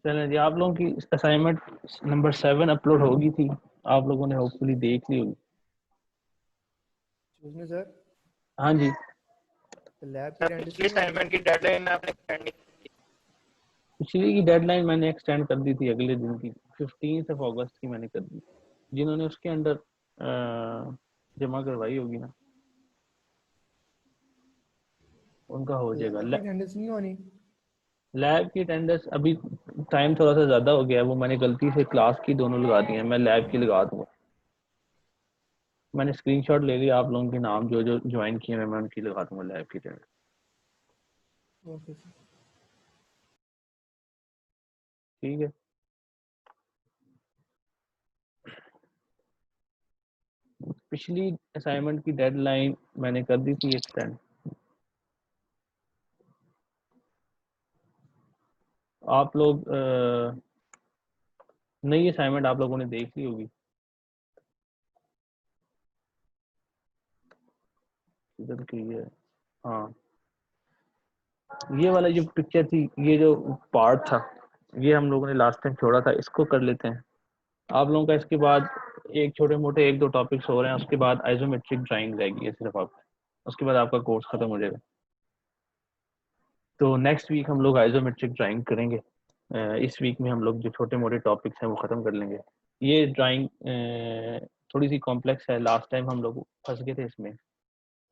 चलें जी, आप लोगों की असाइनमेंट नंबर 7 अपलोड होगी थी, आप लोगों ने होपफुली देख ली होगी। उसमें सर हाँ जी, लैब की सर अटेंडेंस पिछली नहीं होनी। असाइनमेंट की डेडलाइन आपने extend नहीं की। पिछली की डेडलाइन मैंने एक्सटेंड कर दी थी अगले दिन की, 15 अगस्त की मैंने कर दी। जिन्होंने उसके अंडर जमा करवाई होगी ना, उनका हो जाएगा। लैब की अटेंडेंस नहीं होनी। लैब की अटेंडेंस अभी टाइम थोड़ा सा ज़्यादा हो गया है, वो मैंने गलती से क्लास की दोनों लगा दी हैं, मैं लैब की लगा दूँगा। मैंने स्क्रीनशॉट ले लिया, आप लोगों के नाम जो जो ज्वाइन किए हैं मैं उनकी लगा दूँगा लैब की अटेंडेंस। Okay sir. ठीक है, पिछली असाइनमेंट की डेडलाइन मैंने कर दी थी एक्सटेंड। आप लोग नई असाइनमेंट आप लोगों ने देख ली होगी। इधर की है, हाँ, ये वाला जो पिक्चर थी, ये जो पार्ट था, ये हम लोगों ने लास्ट टाइम छोड़ा था, इसको कर लेते हैं आप लोगों का। इसके बाद एक छोटे मोटे एक दो टॉपिक्स हो रहे हैं, उसके बाद आइसोमेट्रिक ड्राइंग रहेगी है सिर्फ आप, उसके बाद आपका कोर्स खत्म हो जाएगा। तो नेक्स्ट वीक हम लोग आइसोमेट्रिक ड्राइंग करेंगे। इस वीक में हम लोग जो छोटे मोटे टॉपिक्स हैं वो ख़त्म कर लेंगे। ये ड्राइंग थोड़ी सी कॉम्प्लेक्स है, लास्ट टाइम हम लोग फंस गए थे इसमें,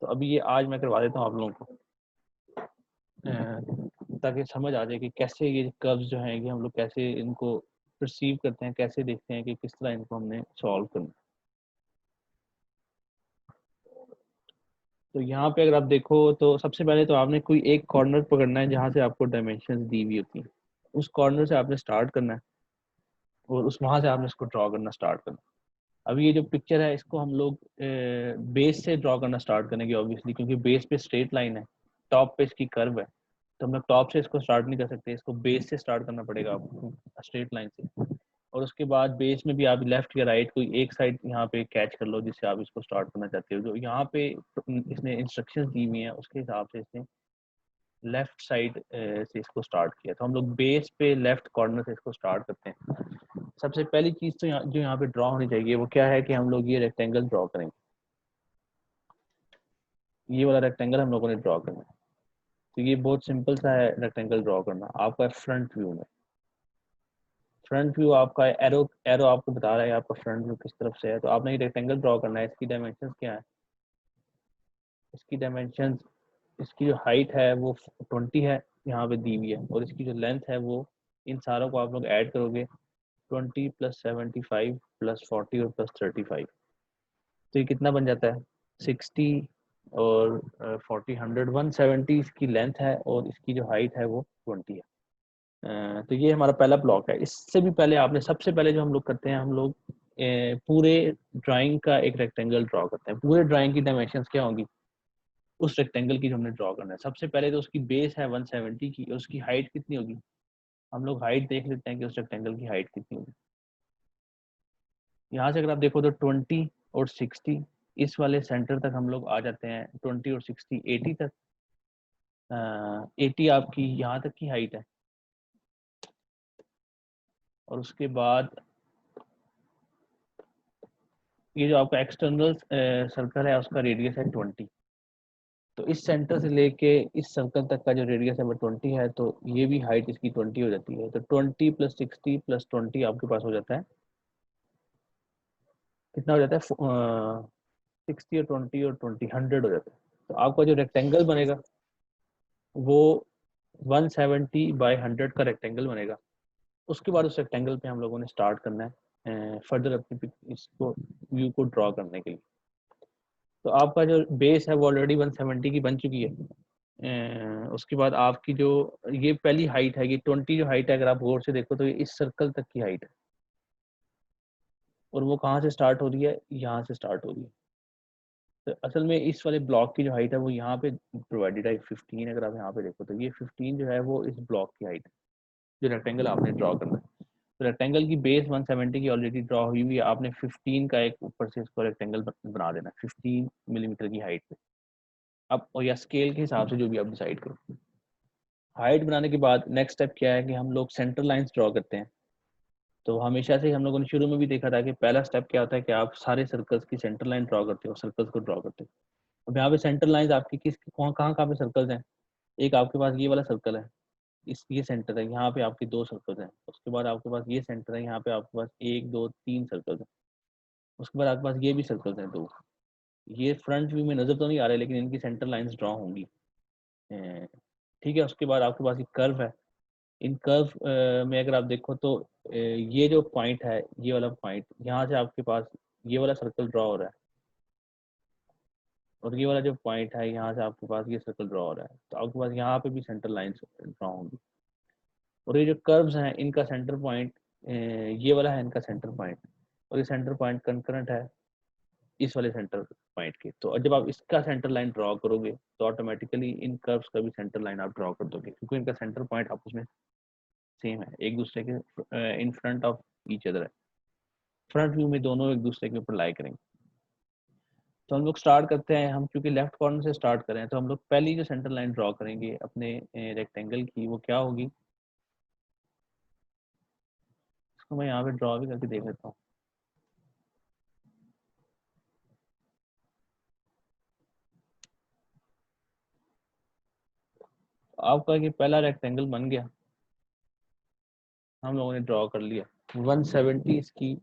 तो अभी ये आज मैं करवा देता हूँ आप लोगों को, ताकि समझ आ जाए कि कैसे ये कर्व्स जो हैं ये हम लोग कैसे इनको परसीव करते हैं, कैसे देखते हैं कि किस तरह इनको हमने सॉल्व करना। तो यहाँ पे अगर आप देखो तो सबसे पहले तो आपने कोई एक कॉर्नर पकड़ना है जहाँ से आपको डायमेंशंस दी हुई होती हैं, उस कॉर्नर से आपने स्टार्ट करना है और उस वहाँ से आपने इसको ड्रॉ करना स्टार्ट करना। अभी ये जो पिक्चर है इसको हम लोग बेस से ड्रॉ करना स्टार्ट करेंगे ऑब्वियसली, क्योंकि बेस पे स्ट्रेट लाइन है, टॉप पे इसकी कर्व है, तो हम लोग टॉप से इसको स्टार्ट नहीं कर सकते, इसको बेस से स्टार्ट करना पड़ेगा आपको स्ट्रेट लाइन से। और उसके बाद बेस में भी आप लेफ्ट या राइट कोई एक साइड यहाँ पे कैच कर लो जिससे आप इसको स्टार्ट करना चाहते हो। जो यहाँ पे इसने इंस्ट्रक्शंस दी हुई हैं उसके हिसाब से इसने लेफ्ट साइड से इसको स्टार्ट किया, तो हम लोग बेस पे लेफ्ट कॉर्नर से इसको स्टार्ट करते हैं। सबसे पहली चीज तो जो यहाँ पे ड्रॉ होनी चाहिए वो क्या है कि हम लोग ये रेक्टेंगल ड्रॉ करेंगे। ये वाला रेक्टेंगल हम लोगों ने ड्रॉ करना है, तो ये बहुत सिंपल सा है रेक्टेंगल ड्रॉ करना। आपका फ्रंट व्यू में, फ्रंट व्यू आपका एरो एरो आपको बता रहा है आपका फ्रंट व्यू किस तरफ से है, तो आपने ये रेक्टेंगल ड्रॉ करना है। इसकी डायमेंशंस क्या है, इसकी डायमेंशंस, इसकी जो हाइट है वो 20 है यहाँ पे दी हुई है, और इसकी जो लेंथ है वो, इन सारों को आप लोग ऐड करोगे 20 + 75 + 40 और +35, तो ये कितना बन जाता है 60 और 40 100 170 इसकी लेंथ है और इसकी जो हाइट है वो 20 है। तो ये हमारा पहला ब्लॉक है। इससे भी पहले आपने सबसे पहले जो हम लोग करते हैं, हम लोग पूरे ड्राइंग का एक रेक्टेंगल ड्रॉ करते हैं। पूरे ड्राइंग की डायमेंशंस क्या होंगी उस रेक्टेंगल की जो हमने ड्रॉ करना है। सबसे पहले तो उसकी बेस है 170 की और उसकी हाइट कितनी होगी, हम लोग हाइट देख लेते हैं कि उस रेक्टेंगल की हाइट कितनी होगी। यहाँ से अगर आप देखो तो 20 और 60 इस वाले सेंटर तक हम लोग आ जाते हैं, 20 और 60 80 तक। 80 आपकी यहाँ तक की हाइट है, और उसके बाद ये जो आपका एक्सटर्नल सर्कल है उसका रेडियस है 20, तो इस सेंटर से लेके इस सर्कल तक का जो रेडियस है वो 20 है, तो ये भी हाइट इसकी 20 हो जाती है। तो 20 + 60 + 20 आपके पास हो जाता है, कितना हो जाता है 60 और 20 और 20 100 हो जाता है। तो आपका जो रेक्टेंगल बनेगा वो 170/100 का रेक्टेंगल बनेगा। उसके बाद उस रेक्टेंगल पे हम लोगों ने स्टार्ट करना है फर्दर अपनी इसको व्यू को ड्रॉ करने के लिए। तो आपका जो बेस है वो ऑलरेडी 170 की बन चुकी है। उसके बाद आपकी जो ये पहली हाइट है, ये 20 जो हाइट है अगर आप गौर से देखो तो ये इस सर्कल तक की हाइट है, और वो कहाँ से स्टार्ट हो रही है, यहाँ से स्टार्ट हो रही है। तो असल में इस वाले ब्लॉक की जो हाइट है वो यहाँ पे प्रोवाइडेड है 15। अगर आप यहाँ पे देखो तो ये 15 जो है वो इस ब्लॉक की हाइट है जो रेक्टेंगल आपने ड्रॉ करना है। तो रेक्टेंगल की बेस 170 की ऑलरेडी ड्रॉ हुई हुई है, आपने 15 का एक ऊपर से इसको रेक्टेंगल बना देना 15 मिलीमीटर की हाइट पे। अब और या स्केल के हिसाब से जो भी आप डिसाइड करो। हाइट बनाने के बाद नेक्स्ट स्टेप क्या है कि हम लोग सेंटर लाइंस ड्रॉ करते हैं। तो हमेशा से हम लोगों ने शुरू में भी देखा था कि पहला स्टेप क्या होता है कि आप सारे सर्कल्स की सेंटर लाइन ड्रॉ करते हो, सर्कल्स को ड्रॉ करते हो। अब यहाँ पे सेंटर लाइंस आपकी किस कहाँ कहाँ कहाँ पे सर्कल्स हैं? एक आपके पास ये वाला सर्कल है, इस ये सेंटर है, यहाँ पे आपके 2 सर्कल्स हैं। उसके बाद आपके पास ये सेंटर है, यहाँ पे आपके पास 1 2 3 सर्कल्स हैं। उसके बाद आपके पास ये भी सर्कल्स हैं 2। ये फ्रंट व्यू में नजर तो नहीं आ रहे, लेकिन इनकी सेंटर लाइंस ड्रॉ होंगी। ठीक है। उसके बाद आपके पास एक कर्व है। इन कर्व में अगर आप देखो तो ये जो पॉइंट है, ये वाला पॉइंट, यहाँ से आपके पास ये वाला सर्कल ड्रॉ हो रहा है, और ये वाला जो पॉइंट है, यहाँ से आपके पास ये सर्कल ड्रॉ हो रहा है। तो आपके पास यहाँ पे भी सेंटर लाइंस ड्रॉ होंगी। और ये जो कर्व्स हैं, इनका सेंटर पॉइंट ये वाला है, इनका सेंटर पॉइंट, और ये सेंटर पॉइंट कंकरेंट है इस वाले सेंटर पॉइंट के। तो जब आप इसका सेंटर लाइन ड्रॉ करोगे तो ऑटोमेटिकली इन कर्व्स का भी सेंटर लाइन आप ड्रॉ कर दोगे, क्योंकि इनका सेंटर पॉइंट आपस में सेम है, एक दूसरे के in front of each other है। फ्रंट व्यू में दोनों एक दूसरे के ऊपर लाई करेंगे। तो हम लोग स्टार्ट करते हैं, हम क्योंकि लेफ्ट कॉर्नर से स्टार्ट करें, तो हम लोग पहली जो सेंटर लाइन ड्रॉ करेंगे अपने रेक्टेंगल की, वो क्या होगी? इसको मैं यहाँ पे ड्रॉ भी करके देख लेता हूँ। आपका ये पहला रेक्टेंगल बन गया, हम लोगों ने ड्रॉ कर लिया। 170 इसकी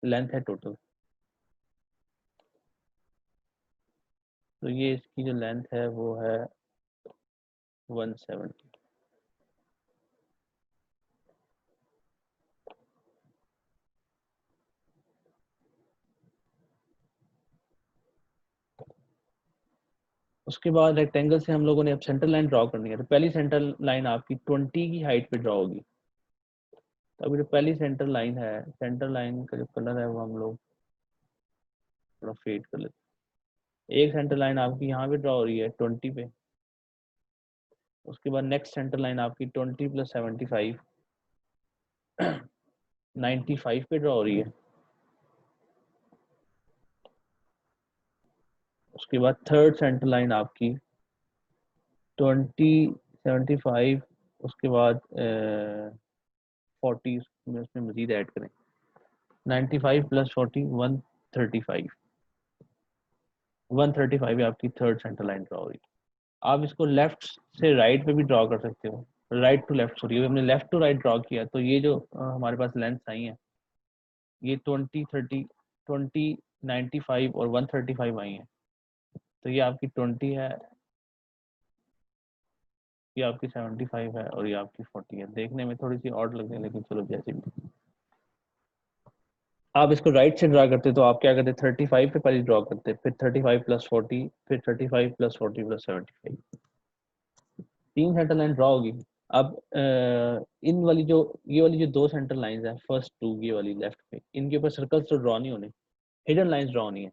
लेंथ है टोटल। तो ये इसकी जो लेंथ है वो है 170। उसके बाद रेक्टेंगल से हम लोगों ने अब सेंटर लाइन ड्रॉ करनी है। तो पहली सेंटर लाइन आपकी 20 की हाइट पे ड्रॉ होगी। तो अभी जो पहली सेंटर लाइन है, सेंटर लाइन का जो कलर है वो हम लोग थोड़ा फेड कर लेते हैं। एक सेंटर लाइन आपकी यहाँ पे ड्रॉ हो रही है 20 पे। उसके बाद नेक्स्ट सेंटर लाइन आपकी 20 + 75 95 पे ड्रॉ हो रही है। उसके बाद थर्ड सेंटर लाइन आपकी 20 75, उसके बाद 40 में उसमें मजीद ऐड करें, 95 + 40 135। 135 आपकी थर्ड सेंटर लाइन ड्रॉ हो रही है। आप इसको लेफ्ट से राइट पे भी ड्रॉ कर सकते हो, राइट टू लेफ्ट, सॉरी हमने लेफ्ट टू राइट ड्रॉ किया। तो ये जो हमारे पास लेंथ आई है, ये 20 30 20 95 और 135 आई है। तो ये आपकी 20 है, ये आपकी 75 है, और ये आपकी 40 है। देखने में थोड़ी सी ऑड लगने, लेकिन चलो जैसे भी। आप इसको राइट से ड्रा करते तो आप क्या करते? 35 पे पहले ड्रॉ करते, फिर 35 + 40, फिर 35 + 40 + 75। 3 सेंटर लाइन ड्रॉ होगी। अब इन वाली जो ये वाली जो 2 सेंटर लाइंस हैं, फर्स्ट 2 ये वाली लेफ्ट पे, इनके ऊपर सर्कल्स तो ड्रॉ नहीं होने, हिडन लाइंस ड्रॉ नहीं है।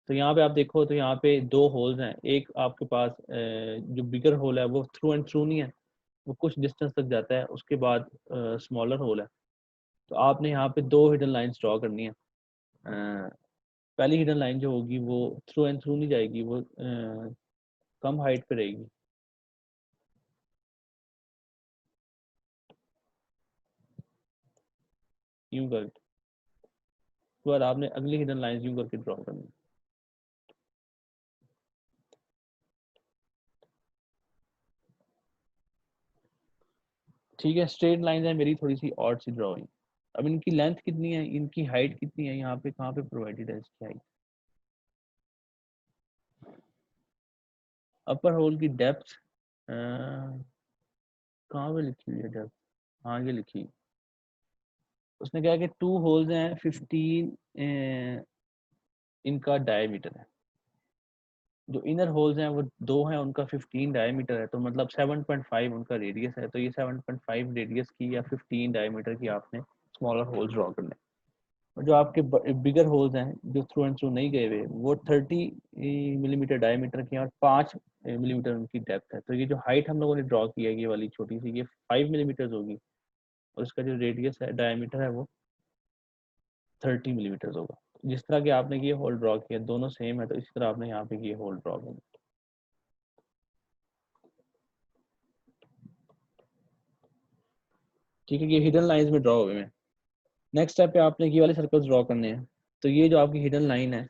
तो यहाँ पे आप देखो तो यहाँ पे 2 होल्स हैं। एक आपके पास जो बिगर होल है वो थ्रू एंड थ्रू नहीं है, वो कुछ डिस्टेंस तक जाता है, उसके बाद स्मॉलर होल है। तो आपने यहाँ पे 2 हिडन लाइंस ड्रॉ करनी है। पहली हिडन लाइन जो होगी वो थ्रू एंड थ्रू नहीं जाएगी, वो कम हाइट पे रहेगी। यूं कर, उसके बाद आपने अगली हिडन लाइन यूं करके ड्रॉ करनी है। ठीक है, स्ट्रेट लाइन है मेरी थोड़ी सी और सी ड्राइंग। अब इनकी लेंथ कितनी है, इनकी हाइट कितनी है, यहाँ पे कहाँ पे प्रोवाइडेड है इसकी हाइट? अपर होल की डेप्थ कहाँ पे लिखी हुई है डेप्थ? हाँ ये लिखी। उसने कहा कि 2 होल्स हैं, 15 इनका डायमीटर है। जो इनर होल्स हैं वो 2 हैं, उनका 15 डायमीटर है। तो मतलब 7.5 उनका रेडियस है। तो ये 7.5 रेडियस की या 15 डायमीटर की आपने स्मॉलर होल्स ड्रॉ करने। और जो आपके बिगर होल्स हैं जो थ्रू एंड थ्रू नहीं गए हुए, वो 30 मिलीमीटर डायमीटर के हैं, और 5 मिलीमीटर उनकी डेप्थ है। तो ये जो हाइट हम लोगों ने ड्रॉ की है, ये वाली छोटी सी, ये 5 मिलीमीटर होगी, और इसका जो रेडियस है, डायमीटर है, वो 30 मिलीमीटर होगा। जिस तरह के आपने ये होल ड्रॉ किया, दोनों सेम है, तो इसी तरह आपने यहाँ पे ये होल ड्रॉ करना। ठीक है, ये हिडन लाइंस में ड्रॉ हुए हैं। नेक्स्ट स्टेप पे आपने ये वाले सर्कल्स ड्रॉ करने हैं। तो ये जो आपकी हिडन लाइन है,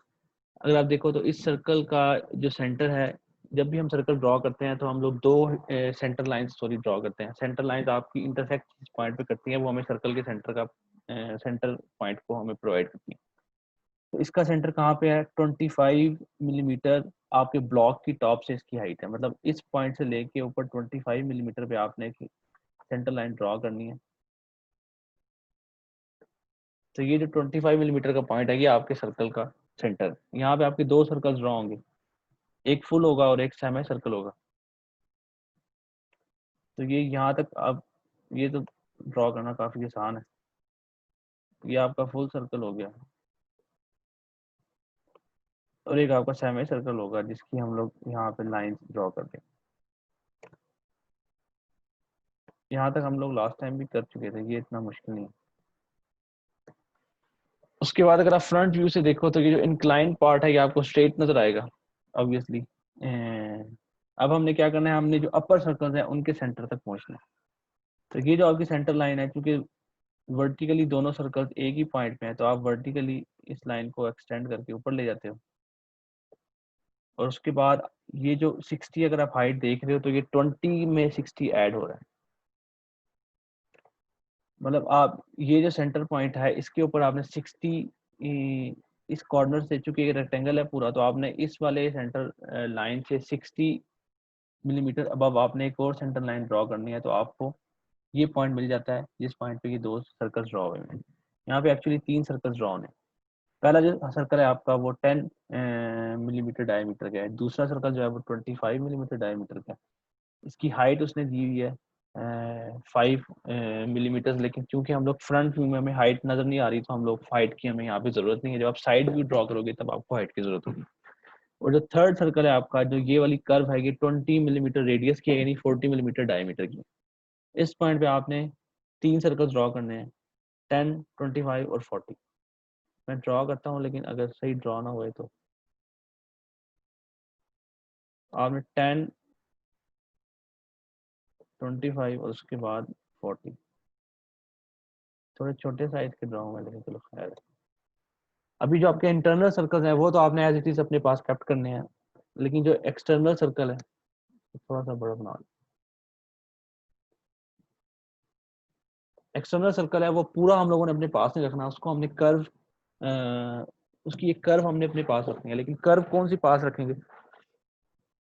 अगर आप देखो तो इस सर्कल का जो सेंटर है, जब भी हम सर्कल ड्रॉ करते हैं तो हम लोग दो सेंटर लाइंस ड्रॉ करते हैं। सेंटर लाइंस आपकी इंटरसेक्ट जिस पॉइंट पे करती हैं वो हमें सर्कल के सेंटर का सेंटर पॉइंट को हमें प्रोवाइड करती है। तो इसका सेंटर कहाँ पे है? 25 मिलीमीटर आपके ब्लॉक की टॉप से इसकी हाइट है, मतलब इस पॉइंट से लेके ऊपर 25 मिलीमीटर पे आपने सेंटर लाइन ड्रॉ करनी है। तो ये जो 25 मिलीमीटर का पॉइंट है ये आपके सर्कल का सेंटर। यहाँ पे आपके दो सर्कल ड्रॉ होंगे, एक फुल होगा और एक सेमी सर्कल होगा। तो ये यहाँ तक अब ये तो ड्रॉ करना काफी आसान है। ये आपका फुल सर्कल हो गया और एक आपका सेमी सर्कल होगा जिसकी हम लोग यहाँ पे लाइन ड्रॉ कर देंगे। यहाँ तक हम लोग लास्ट टाइम भी कर चुके थे, ये इतना मुश्किल नहीं है। उसके बाद अगर आप फ्रंट व्यू से देखो तो ये जो इंक्लाइन पार्ट है ये आपको स्ट्रेट नजर आएगा ऑब्वियसली। अब हमने क्या करना है, हमने जो अपर सर्कल्स हैं उनके सेंटर तक पहुंचना है। तो ये जो आपकी सेंटर लाइन है, क्योंकि वर्टिकली दोनों सर्कल्स एक ही पॉइंट पे हैं, तो आप वर्टिकली इस लाइन को एक्सटेंड करके ऊपर ले जाते हो। और उसके बाद ये जो 60 अगर आप हाइट देख रहे हो तो ये 20 में 60 ऐड हो रहा है। मतलब आप ये जो सेंटर पॉइंट है इसके ऊपर आपने 60 इस कॉर्नर से, चूंकि ये रेक्टेंगल है पूरा, तो आपने इस वाले सेंटर लाइन से 60 मिलीमीटर अब आपने एक और सेंटर लाइन ड्रॉ करनी है। तो आपको ये पॉइंट मिल जाता है जिस पॉइंट पे ये दो सर्कल्स ड्रॉ हुए हैं। यहाँ पे एक्चुअली तीन सर्कल्स ड्रॉ होने। पहला जो सर्कल है आपका वो 10 मिलीमीटर डायमीटर का है, दूसरा सर्कल जो है वो 25 मिलीमीटर डायमीटर का है। इसकी हाइट उसने दी हुई है 5 मिलीमीटर, लेकिन क्योंकि हम लोग फ्रंट व्यू में हमें हाइट नजर नहीं आ रही तो हम लोग हाइट की हमें यहाँ पे जरूरत नहीं है। जब आप साइड व्यू ड्रॉ करोगे तब आपको हाइट की जरूरत होगी। और जो थर्ड सर्कल है आपका, जो ये वाली कर्व है, ये 20 मिलीमीटर रेडियस की है, यानी 40 मिलीमीटर डायमीटर की। इस पॉइंट पे आपने तीन सर्कल ड्रॉ करने हैं, 10, 25 और 40। मैं ड्रॉ करता हूँ, लेकिन अगर सही ड्रॉ ना हुए तो आपने 10, 25 और उसके बाद 40। थोड़े छोटे साइज के ड्रॉ में, लेकिन चलो खैर है। अभी जो आपके इंटरनल सर्कल्स हैं वो तो आपने एज इट इज अपने पास कैप्ट करने हैं, लेकिन जो एक्सटर्नल सर्कल है थोड़ा सा बड़ा बना। एक्सटर्नल सर्कल है वो पूरा हम लोगों ने अपने पास नहीं रखना, उसको हमने कर्व उसकी एक कर्व हमने अपने पास रखनी है। लेकिन कर्व कौन सी पास रखेंगे?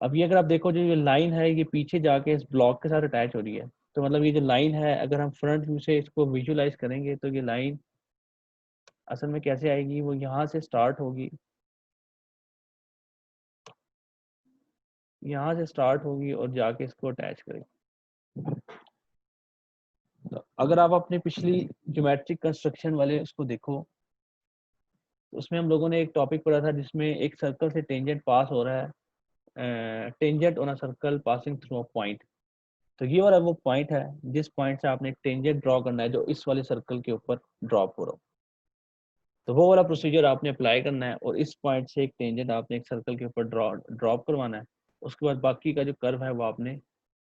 अब ये अगर आप देखो जो ये लाइन है ये पीछे जाके इस ब्लॉक के साथ अटैच हो रही है। तो मतलब ये जो लाइन है अगर हम फ्रंट व्यू से इसको विजुलाइज करेंगे तो ये लाइन असल में कैसे आएगी, वो यहाँ से स्टार्ट होगी, यहाँ से स्टार्ट होगी और जाके इसको अटैच करेगी। तो अगर आप अपनी पिछली ज्योमेट्रिक कंस्ट्रक्शन वाले उसको देखो तो उसमें हम लोगों ने एक टॉपिक पढ़ा था जिसमें एक सर्कल से टेंजेंट पास हो रहा है, tangent on a circle passing through a point. तो ये वाला वो पॉइंट है जिस पॉइंट से आपने एक टेंजेंट ड्रॉ करना है जो इस वाले सर्कल के ऊपर ड्रॉप हो रहा हो। तो वो वाला प्रोसीजर आपने अप्लाई करना है और इस पॉइंट से एक टेंजेंट आपने एक सर्कल के ऊपर ड्रॉप करवाना है। उसके बाद बाकी का जो कर्व है वो आपने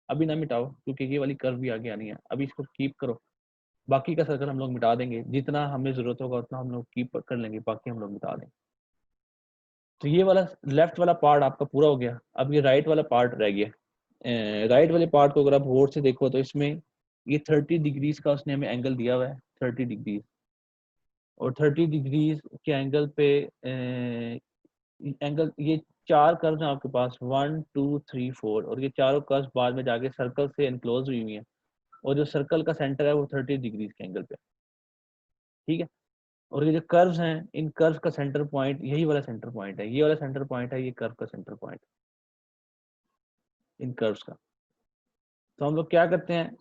अभी ना मिटाओ, क्योंकि ये वाली कर्व भी आगे आनी है, अभी इसको कीप करो। बाकी का सर्कल हम लोग मिटा देंगे, जितना हमें जरूरत होगा उतना हम लोग कीप कर लेंगे, बाकी हम लोग मिटा देंगे। तो ये वाला लेफ्ट वाला पार्ट आपका पूरा हो गया। अब ये राइट वाला पार्ट रह गया। राइट वाले पार्ट को अगर आप गौर से देखो तो इसमें ये 30 डिग्रीज का उसने हमें एंगल दिया हुआ है, 30 डिग्रीज। और 30 डिग्रीज के एंगल पे एंगल ये चार कर्व हैं आपके पास, 1, 2, 3, 4, और ये चारों कर्व बाद में जाके सर्कल से एनक्लोज हुई हुई हैं। और जो सर्कल का सेंटर है वो 30 डिग्रीज के एंगल पे, ठीक है। और ये जो कर्व्स हैं इन कर्व्स का सेंटर पॉइंट यही वाला सेंटर पॉइंट है, ये वाला सेंटर पॉइंट है, ये कर्व का सेंटर पॉइंट इन कर्व्स का। तो हम लोग क्या करते हैं,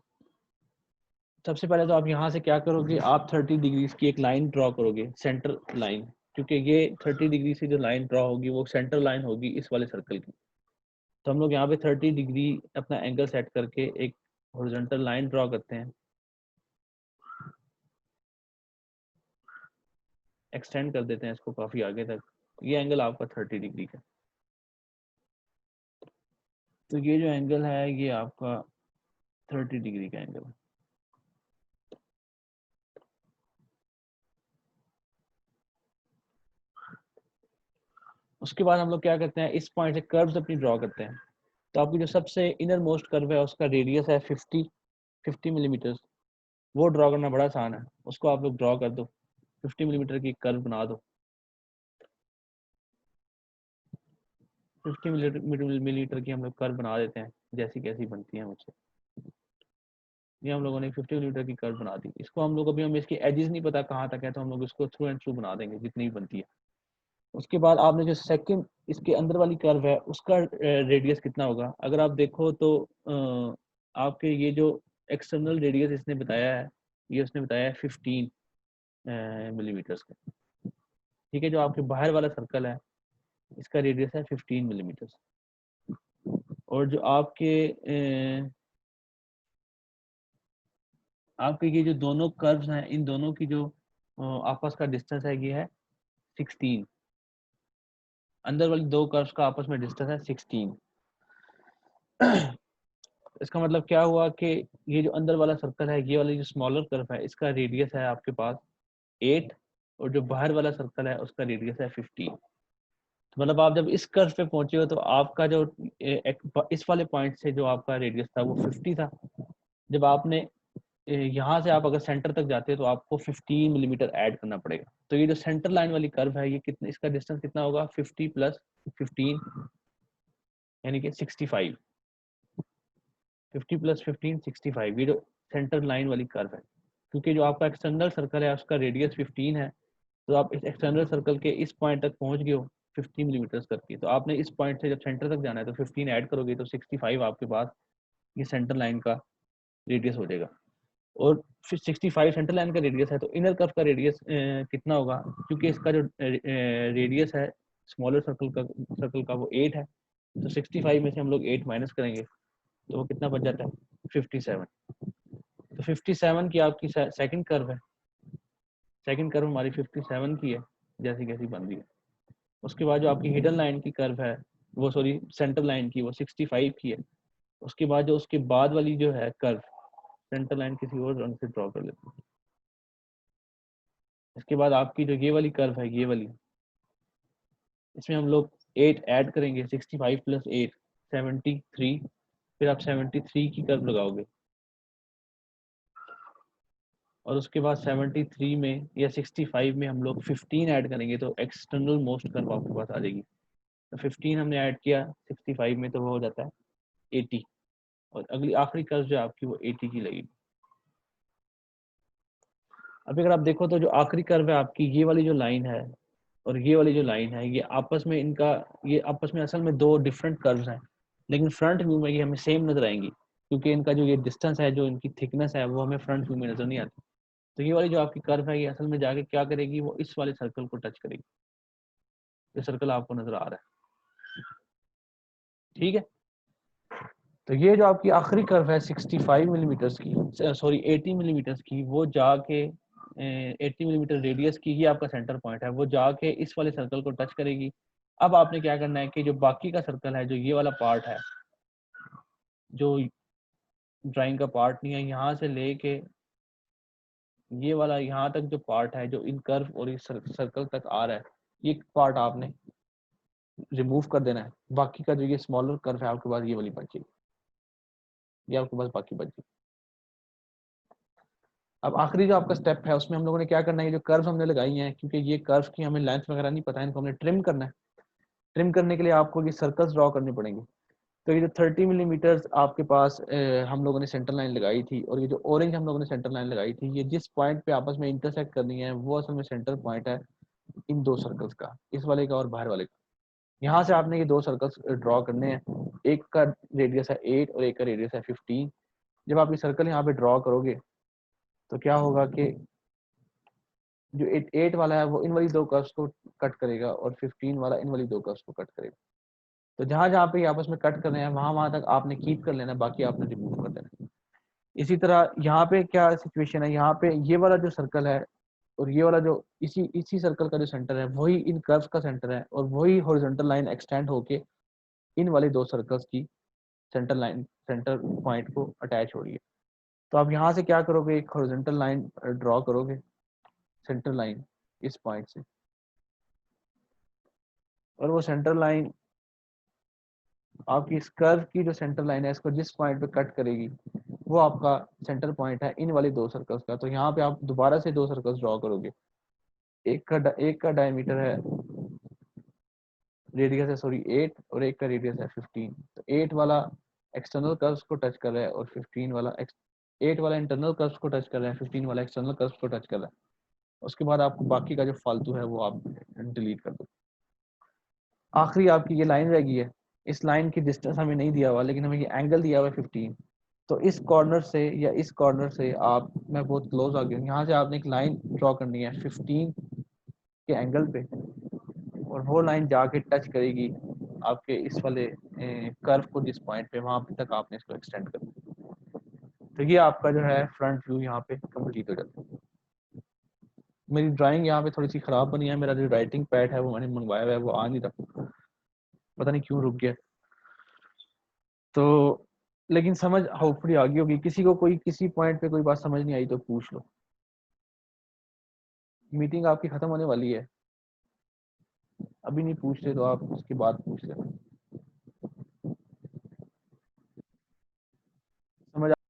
सबसे पहले तो आप यहाँ से क्या करोगे, आप 30 डिग्रीज की एक लाइन ड्रॉ करोगे, सेंटर लाइन, क्योंकि ये 30 डिग्री से जो लाइन ड्रॉ होगी वो सेंटर लाइन होगी इस वाले सर्कल की। तो हम लोग यहाँ पे 30 डिग्री अपना एंगल सेट करके एक हॉरिजॉन्टल लाइन ड्रॉ करते हैं, एक्सटेंड कर देते हैं इसको काफी आगे तक। ये एंगल आपका 30 डिग्री का। तो ये जो एंगल है ये आपका 30 डिग्री का एंगल है। उसके बाद हम लोग क्या करते हैं, इस पॉइंट से कर्व्स अपनी ड्रॉ करते हैं। तो आपकी जो सबसे इनर मोस्ट कर्व है उसका रेडियस है 50 मिलीमीटर। वो ड्रॉ करना बड़ा आसान है, उसको आप लोग ड्रॉ कर दो, 50 मिलीमीटर की कर्व बना दो। 50 मिलीमीटर की हम लोग कर्व बना देते हैं, जैसी कैसी बनती है मुझसे। ये हम लोगों ने 50 मिलीमीटर की कर्व बना दी। इसको हम लोग, अभी हमें इसकी एजेस नहीं पता कहाँ तक है, तो हम लोग इसको थ्रू एंड थ्रू बना देंगे जितनी भी बनती है। उसके बाद आपने जो सेकंड इसके अंदर वाली कर्व है उसका रेडियस कितना होगा, अगर आप देखो तो आपके ये जो एक्सटर्नल रेडियस इसने बताया है, ये उसने बताया है 15 मिलीमीटर का। ठीक है, जो आपके बाहर वाला सर्कल है इसका रेडियस है 15 मिलीमीटर। और जो आपके ये जो दोनों कर्व्स हैं, इन दोनों की जो आपस का डिस्टेंस है ये है 16। अंदर वाली दो कर्व्स का आपस में डिस्टेंस है 16। इसका मतलब क्या हुआ कि ये जो अंदर वाला सर्कल है, ये वाली जो स्मॉलर कर्व है, इसका रेडियस है आपके पास 8, और जो बाहर वाला सर्कल है उसका रेडियस है 15। तो मतलब आप जब इस कर्व पे पहुंचे हो तो आपका जो इस वाले पॉइंट से जो आपका रेडियस था वो 50 था। जब आपने यहाँ से आप अगर सेंटर तक जाते हैं तो आपको 15 मिलीमीटर ऐड करना पड़ेगा। तो ये जो सेंटर लाइन वाली कर्व है, ये कितना, इसका डिस्टेंस कितना होगा, 50 प्लस 15 यानी कि 65। 50 प्लस 15 65, ये जो सेंटर लाइन वाली कर्व है। क्योंकि जो आपका एक्सटर्नल सर्कल है उसका रेडियस 15 है, तो आप इस एक्सटर्नल सर्कल के इस पॉइंट तक पहुंच गए हो 50 मिलीमीटर करके। तो आपने इस पॉइंट से जब सेंटर तक जाना है तो 15 ऐड करोगे तो 65 आपके पास ये सेंटर लाइन का रेडियस हो जाएगा। और फिर 65 सेंटर लाइन का रेडियस है, तो इनर कर्व का रेडियस कितना होगा, क्योंकि इसका जो रेडियस है स्मॉलर सर्कल का वो 8 है, तो 65 में से हम लोग 8 माइनस करेंगे तो वो कितना बच जाता है, 57। तो 57 की आपकी सेकंड कर्व है, सेकंड कर्व हमारी 57 की है जैसी कैसी बन रही है। उसके बाद जो आपकी हिडन लाइन की कर्व है वो, सॉरी सेंटर लाइन की, वो 65 की है। उसके बाद जो उसके बाद वाली जो है कर्व, सेंटर लाइन किसी और रंग से ड्रॉ कर लेते हैं। इसके बाद आपकी जो ये वाली कर्व है, ये वाली, इसमें हम लोग 8 ऐड करेंगे, 65 प्लस 8 73। फिर आप 73 की कर्व लगाओगे, और उसके बाद 73 में या 65 में हम लोग 15 ऐड करेंगे, तो एक्सटर्नल मोस्ट कर्व आपके पास आ जाएगी। तो 15 हमने ऐड किया 65 में, तो वो हो जाता है 80, और अगली आखिरी कर्व जो आपकी वो 80 की लगेगी। अभी अगर आप देखो तो जो आखिरी कर्व है आपकी, ये वाली जो लाइन है और ये वाली जो लाइन है, ये आपस में इनका, ये आपस में असल में दो डिफरेंट कर्व्स हैं, लेकिन फ्रंट व्यू में ये हमें सेम नजर आएंगी, क्योंकि इनका जो ये डिस्टेंस है, जो इनकी थिकनेस है, वो हमें फ्रंट व्यू में नजर नहीं आती। तो ये वाली जो आपकी कर्व है, ये असल में जाके क्या करेगी, वो इस वाले सर्कल को टच करेगी, ये सर्कल आपको नजर आ रहा है। ठीक है, तो ये जो आपकी आखिरी कर्व है 65 मिलीमीटर की, सॉरी 80 मिलीमीटर की, वो जाके 80 मिलीमीटर रेडियस की, ये आपका सेंटर पॉइंट है, वो जाके इस वाले सर्कल को टच करेगी। अब आपने क्या करना है कि जो बाकी का सर्कल है, जो ये वाला पार्ट है, जो ड्राइंग का पार्ट नहीं है, यहाँ से लेके ये वाला यहाँ तक जो पार्ट है, जो इन कर्व और इस सर्कल तक आ रहा है, ये पार्ट आपने रिमूव कर देना है। बाकी का जो ये स्मॉलर कर्व है आपके पास, ये वाली बचेगी, ये आपके पास बाकी बच गई। अब आखिरी जो आपका स्टेप है उसमें हम लोगों ने क्या करना है, ये जो कर्व्स हमने लगाई हैं, क्योंकि ये कर्व्स की हमें लेंथ वगैरह नहीं पता है, इनको हमने ट्रिम करना है। ट्रिम करने के लिए आपको ये सर्कल्स ड्रॉ करने पड़ेंगे। तो ये जो 30 मिलीमीटर आपके पास हम लोगों ने सेंटर लाइन लगाई थी, और ये जो ऑरेंज हम लोगों ने सेंटर लाइन लगाई थी, ये जिस पॉइंट पे आपस में इंटरसेक्ट करनी है वो असल में सेंटर पॉइंट है इन दो सर्कल्स का, इस वाले का और बाहर वाले का। यहाँ से आपने ये दो सर्कल्स ड्रॉ करने हैं, एक का रेडियस है 8 और एक का रेडियस है 15। जब आप ये सर्कल यहाँ पे ड्रॉ करोगे तो क्या होगा कि जो 8 वाला है वो इन वाली दो कर्व्स को कट करेगा, और 15 वाला इन वाली दो कर्व्स को कट करेगा। तो जहां जहां पे आपस में कट कर रहे हैं वहां वहां तक आपने कीप कर लेना, बाकी आपने रिमूव कर देना। इसी तरह यहाँ पे क्या सिचुएशन है, यहाँ पे ये वाला जो सर्कल है और ये वाला जो इसी इसी सर्कल का जो सेंटर है, वही इन कर्व्स का सेंटर है, और वही हॉरिजॉन्टल लाइन एक्सटेंड होके इन वाले दो सर्कल्स की सेंटर पॉइंट को अटैच हो रही है। तो आप यहाँ से क्या करोगे, एक हॉरिजॉन्टल लाइन ड्रॉ करोगे, सेंटर लाइन इस पॉइंट से, और वो सेंटर लाइन आपकी इस कर्व की जो सेंटर लाइन है इसको जिस पॉइंट पे कट करेगी वो आपका सेंटर पॉइंट है इन वाले दो सर्कल्स का। तो यहाँ पे आप दोबारा से दो सर्कल्स ड्रॉ करोगे। एक का डायमीटर है, रेडियस है सॉरी 8, और एक का रेडियस है 15। तो 8 वाला एक्सटर्नल कर्व्स को टच कर रहा है और 15 वाला 8 वाला इंटरनल कर्व्स को टच कर रहा है, 15 वाला एक्सटर्नल कर्व्स को टच कर रहा है। उसके बाद आपको बाकी का जो फालतू है वो आप डिलीट कर दो। आखिरी आपकी ये लाइन रह गई है। इस लाइन की डिस्टेंस हमें नहीं दिया हुआ, लेकिन हमें ये एंगल दिया हुआ है 15। तो इस कॉर्नर से या इस कॉर्नर से आप, मैं बहुत क्लोज आ गया हूँ, यहाँ से आपने एक लाइन ड्रॉ करनी है 15 के एंगल पे, और वो लाइन जाके टच करेगी आपके इस वाले कर्व को जिस पॉइंट पे, वहां तक आपने इसको एक्सटेंड करना। तो ये आपका जो है फ्रंट व्यू यहाँ पे कंप्लीट हो जाता है। मेरी ड्राइंग यहाँ पे थोड़ी सी खराब बनी है, मेरा जो राइटिंग पैड है वो मैंने मंगवाया हुआ है वो आ नहीं रहा, पता नहीं क्यों रुक गया। तो लेकिन समझ होपफुली आ गई होगी। किसी को कोई किसी पॉइंट पे कोई बात समझ नहीं आई तो पूछ लो। मीटिंग आपकी खत्म होने वाली है, अभी नहीं पूछते तो आप उसके बाद पूछ लेना। समझ